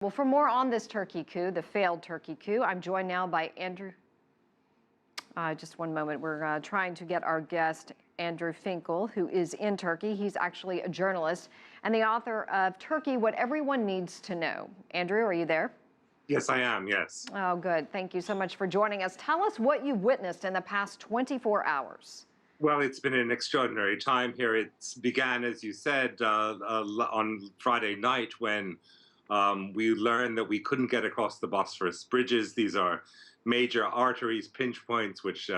Well, for more on this Turkey coup, the failed Turkey coup, I'm joined now by Andrew. Just one moment. We're trying to get our guest, Andrew Finkel, who is in Turkey. He's actually a journalist and the author of Turkey, What Everyone Needs to Know. Andrew, are you there? Yes, I am, yes. Oh, good. Thank you so much for joining us. Tell us what you witnessed in the past 24 hours. Well, it's been an extraordinary time here. It began, as you said, on Friday night when we learned that we couldn't get across the Bosphorus bridges. These are major arteries, pinch points, which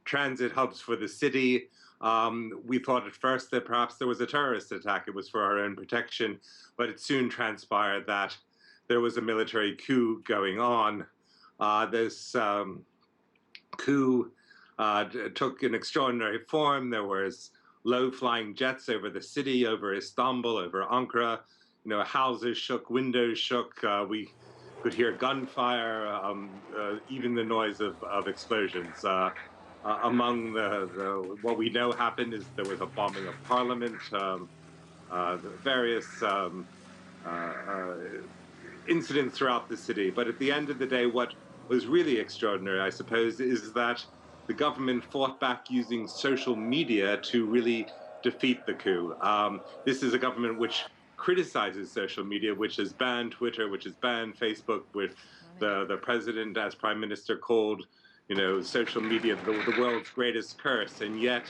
transit hubs for the city. We thought at first that perhaps there was a terrorist attack. It was for our own protection, but it soon transpired that there was a military coup going on. This coup took an extraordinary form. There was low-flying jets over the city, over Istanbul, over Ankara. You know, houses shook, windows shook. We could hear gunfire, even the noise of explosions. Among what we know happened is there was a bombing of parliament, various incidents throughout the city. But at the end of the day, what was really extraordinary, I suppose, is that the government fought back using social media to really defeat the coup. This is a government which criticizes social media, which has banned Twitter, which has banned Facebook, with the president as prime minister called, you know, social media the world's greatest curse, and yet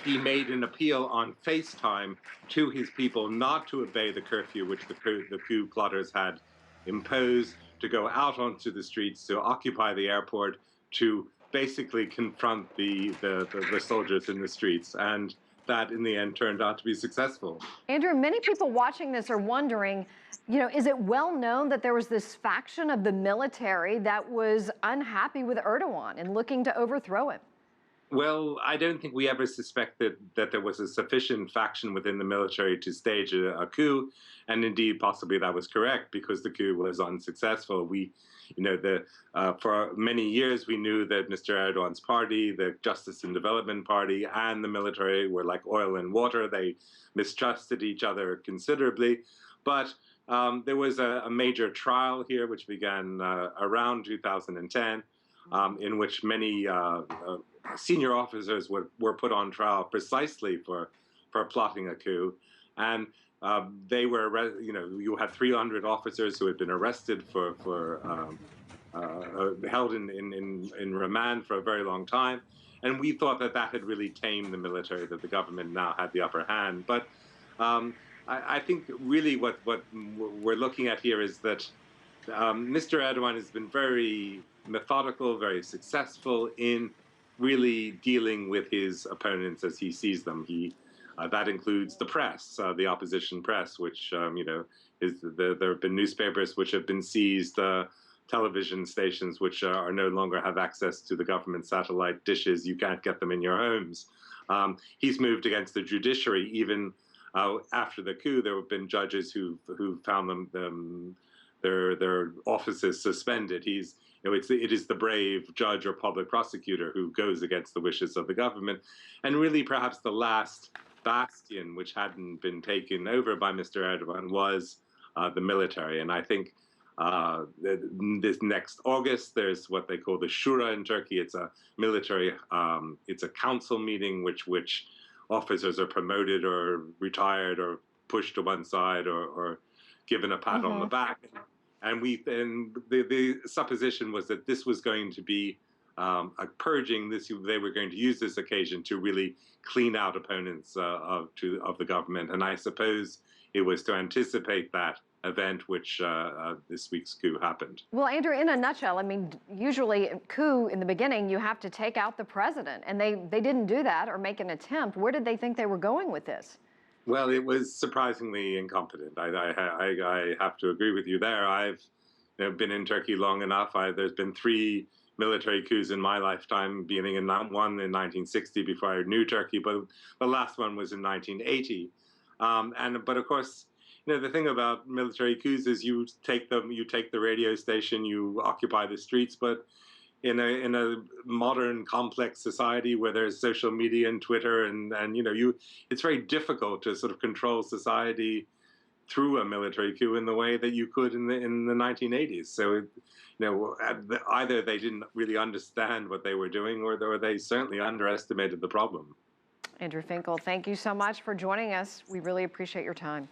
he made an appeal on FaceTime to his people not to obey the curfew which the coup plotters had imposed, to go out onto the streets, to occupy the airport, to basically confront the soldiers in the streets. And that, in the end, turned out to be successful. Andrew, many people watching this are wondering, you know, is it well known that there was this faction of the military that was unhappy with Erdogan and looking to overthrow him? Well, I don't think we ever suspected that there was a sufficient faction within the military to stage a coup, and indeed, possibly that was correct because the coup was unsuccessful. For many years we knew that Mr. Erdogan's party, the Justice and Development Party, and the military were like oil and water. They mistrusted each other considerably, but there was a major trial here which began around 2010. In which many senior officers were put on trial precisely for plotting a coup, and they were, you had 300 officers who had been arrested held in remand for a very long time, and we thought that had really tamed the military, that the government now had the upper hand. But I think really what we're looking at here is that Mr. Erdogan has been very methodical, very successful in really dealing with his opponents as he sees them. That includes the press, the opposition press, which there have been newspapers which have been seized, television stations which are no longer have access to the government satellite dishes. You can't get them in your homes. He's moved against the judiciary. Even after the coup, there have been judges who found them their offices suspended. It is the brave judge or public prosecutor who goes against the wishes of the government, and really perhaps the last bastion which hadn't been taken over by Mr. Erdogan was the military. And I think this next August there's what they call the Shura in Turkey. It's a military, it's a council meeting which officers are promoted or retired or pushed to one side or given a pat on the back. And the supposition was that this was going to be a purging. They were going to use this occasion to really clean out opponents of the government. And I suppose it was to anticipate that event which this week's coup happened. Well, Andrew, in a nutshell, I mean, usually coup in the beginning, you have to take out the president, and they didn't do that or make an attempt. Where did they think they were going with this? Well, it was surprisingly incompetent. I have to agree with you there. I've been in Turkey long enough. There's been 3 military coups in my lifetime, beginning in one in 1960 before I knew Turkey, but the last one was in 1980. But of course, the thing about military coups is you take the radio station, you occupy the streets, but in a modern complex society where there's social media and Twitter and it's very difficult to sort of control society through a military coup in the way that you could in the 1980s. So, either they didn't really understand what they were doing, or they certainly underestimated the problem. Andrew Finkel, thank you so much for joining us. We really appreciate your time.